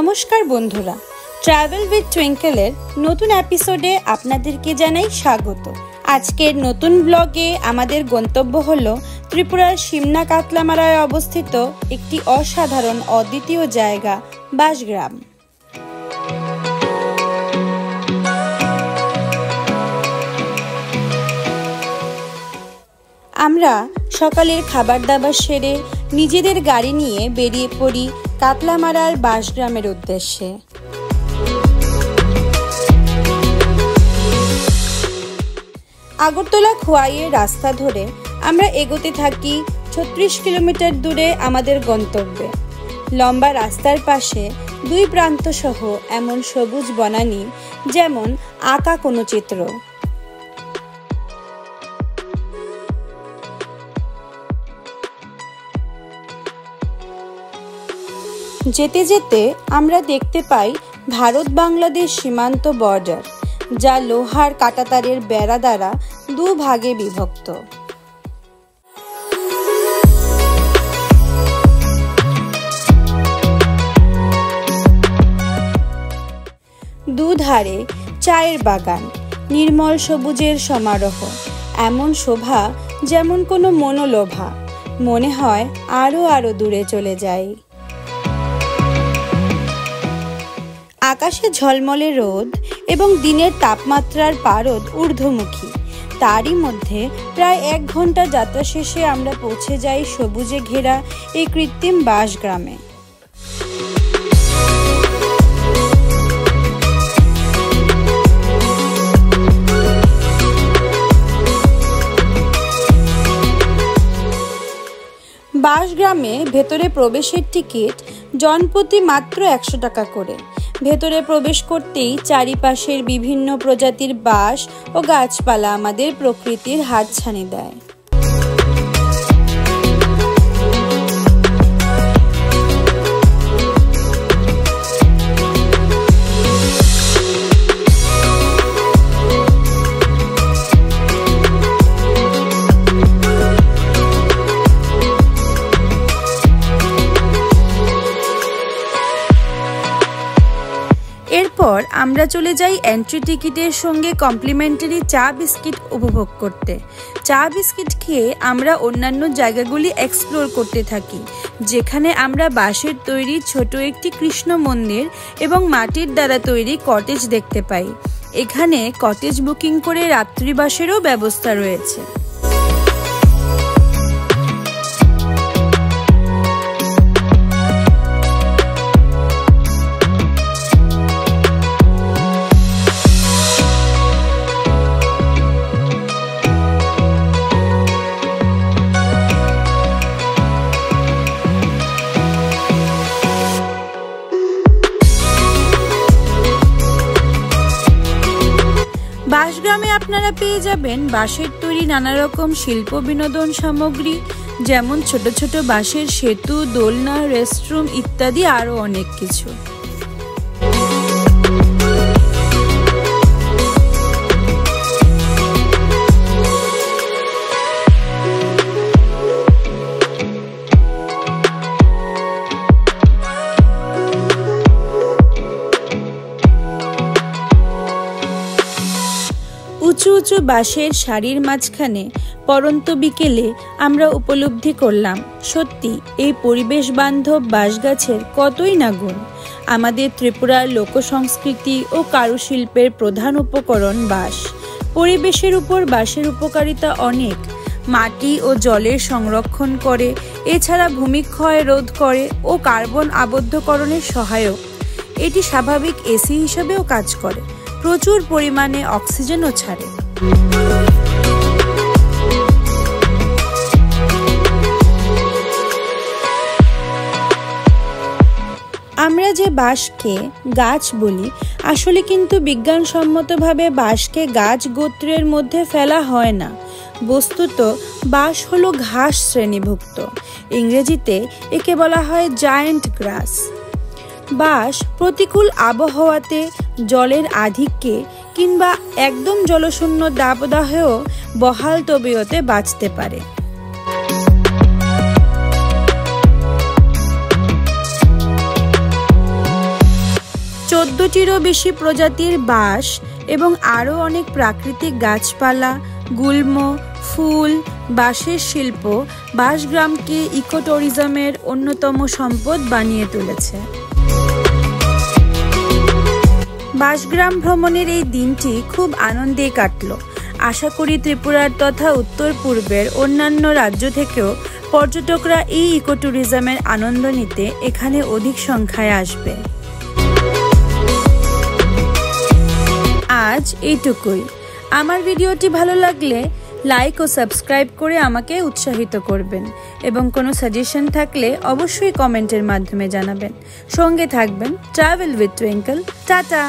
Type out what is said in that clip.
নমস্কার বন্ধুরা, travel with টুইঙ্কেলের নতুন এপিসোডে আপনাদেরকে জানাই স্বাগত। আজকের নতুন ব্লগে আমাদের গন্তব্য হলো ত্রিপুরার সিমনা কাতলামারায় অবস্থিত একটি অসাধারণ অদ্বিতীয় জায়গা বাঁশগ্রাম। আমরা সকালের খাবার দাবার সেরে নিজেদের গাড়ি নিয়ে বেরিয়ে পড়ি কাতলামারার বাঁশগ্রামের উদ্দেশ্যে। আগরতলা খোয়াইয়ের রাস্তা ধরে আমরা এগোতে থাকি 36 কিলোমিটার দূরে আমাদের গন্তব্যে। লম্বা রাস্তার পাশে দুই প্রান্ত সহ এমন সবুজ বনানী যেমন আঁকা কোনো চিত্র। যেতে যেতে আমরা দেখতে পাই ভারত বাংলাদেশ সীমান্ত বর্ডার, যা লোহার কাঁটাতারের বেড়া দ্বারা দুভাগে বিভক্ত। দুধারে চায়ের বাগান, নির্মল সবুজের সমারোহ, এমন শোভা যেমন কোনো মনোলোভা, মনে হয় আরো দূরে চলে যায়। আকাশে ঝলমলে রোদ এবং দিনের তাপমাত্রার পারদ ঊর্ধ্বমুখী। তারই মধ্যে প্রায় 1 ঘন্টা যাত্রা শেষে আমরা পৌঁছে যাই সবুজে ঘেরা এই কৃত্রিম বাঁশগ্রামে। বাঁশগ্রামে ভেতরে প্রবেশের টিকিট জনপ্রতি মাত্র 100 টাকা করে। ভেতরে প্রবেশ করতেই চারিপাশের বিভিন্ন প্রজাতির বাঁশ ও গাছপালা আমাদের প্রকৃতির হাতছানি দেয়। এরপর আমরা চলে যাই এন্ট্রি টিকিটের সঙ্গে কমপ্লিমেন্টারি চা বিস্কিট উপভোগ করতে। চা বিস্কিট খেয়ে আমরা অন্যান্য জায়গাগুলি এক্সপ্লোর করতে থাকি, যেখানে আমরা বাঁশের তৈরি ছোট একটি কৃষ্ণ মন্দির এবং মাটির দ্বারা তৈরি কটেজ দেখতে পাই। এখানে কটেজ বুকিং করে রাত্রিবাসেরও ব্যবস্থা রয়েছে। বাঁশগ্রামে আপনারা পেয়ে যাবেন বাঁশের তৈরি নানা রকম শিল্প বিনোদন সামগ্রী, যেমন ছোট ছোট বাঁশের সেতু, দোলনা, রেস্টরুম ইত্যাদি আরো অনেক কিছু। উঁচু উঁচু বাঁশের সারির মাঝখানে পরন্ত বিকেলে আমরা উপলব্ধি করলাম সত্যি এই পরিবেশ বান্ধব বাঁশ গাছের কতই না গুণ। আমাদের ত্রিপুরার লোকসংস্কৃতি ও কারুশিল্পের প্রধান উপকরণ বাঁশ। পরিবেশের উপর বাঁশের উপকারিতা অনেক। মাটি ও জলের সংরক্ষণ করে, এছাড়া ভূমিক্ষয় রোধ করে ও কার্বন আবদ্ধকরণের সহায়ক। এটি স্বাভাবিক এসি হিসেবেও কাজ করে, প্রচুর পরিমাণে অক্সিজেনও ছাড়ে। আমরা যে বাঁশকে গাছ বলি, আসলে কিন্তু বিজ্ঞানসম্মতভাবে বাঁশকে গাছ গোত্রের মধ্যে ফেলা হয় না। বস্তুত বাঁশ হলো ঘাস শ্রেণীভুক্ত। ইংরেজিতে একে বলা হয় জায়ান্ট গ্রাস। বাঁশ প্রতিকূল আবহাওয়াতে, জলের আধিক্যে কিংবা একদম জলশূন্য দাবদাহেও বহাল তবিয়তে বাঁচতে পারে। 14টিরও বেশি প্রজাতির বাঁশ এবং আরও অনেক প্রাকৃতিক গাছপালা, গুল্ম, ফুল, বাঁশের শিল্প বাঁশগ্রামকে ইকোট্যুরিজমের অন্যতম সম্পদ বানিয়ে তুলেছে। বাঁশগ্রাম ভ্রমণের এই দিনটি খুব আনন্দে কাটল। আশা করি ত্রিপুরার তথা উত্তর পূর্বের অন্যান্য রাজ্য থেকেও পর্যটকরা এই ইকোট্যুরিজমের আনন্দ নিতে এখানে অধিক সংখ্যায় আসবে। আজ এইটুকুই। আমার ভিডিওটি ভালো লাগলে লাইক ও সাবস্ক্রাইব করে আমাকে উৎসাহিত করবেন এবং কোনো সাজেশন থাকলে অবশ্যই কমেন্টের মাধ্যমে জানাবেন। সঙ্গে থাকবেন ট্রাভেল উইথ টুইঙ্কল। টাটা।